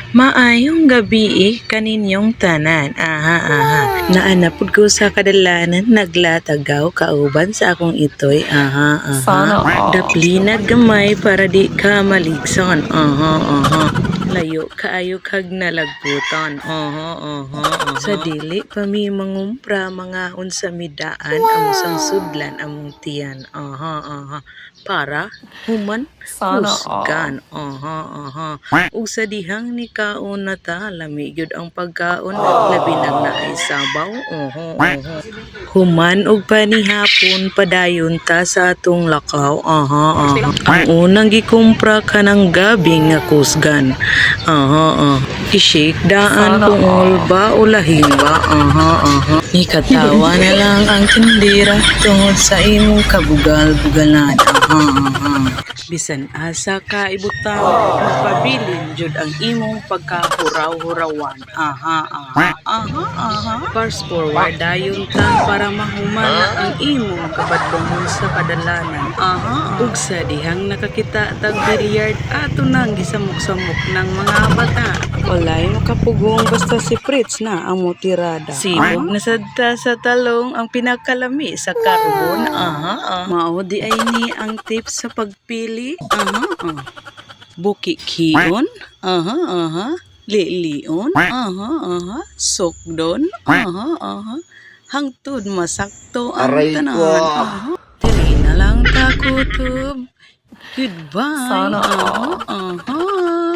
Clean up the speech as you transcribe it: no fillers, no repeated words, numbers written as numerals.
Maayong gabi kaninyong tanan. Naanapod ko sa kadalanan naglatagaw kauban sa akong itoy. Sana all. Daplinag gamay para di ka maligson. Layo kaayo kag nalagputon. Sa dili pa mi mangumpra mga unsa midaan amusang sudlan among tiyan. Para human Sana husgan. Ug sa dihang ni kaon na ta lami gyud ang pagkaon labi nag naay sabaw. Human og panihapon padayon ta sa atong lakaw. Ang unang gikumpra kanang gabi nga kusgan. I-shake daan kung ulba o lahing ba. Ikatawa na lang ang tindera tungod sa imong kabugal-bugalan. Bisan asa ka ibutang magpabilin jud ang imong pagkahuraw-hurawan. Fast forward dayon ta para mahuman ang imong kabadlongon sa kadalanan. Ug sa dihang nakakita tag bilyard ato nang gisamok-samok ng mga bata. Walay makapugong basta si Fritz na ang motirada. Sibog na sadta sa talong ang pinakalami sa karbon. Mao di ay ni ang tips sa pagpili. Buki-kion. Lilion. Sokdon. Hangtod masakto ang Aray tanan. ko. Dili na lang ta kutob. Goodbye. Sana all.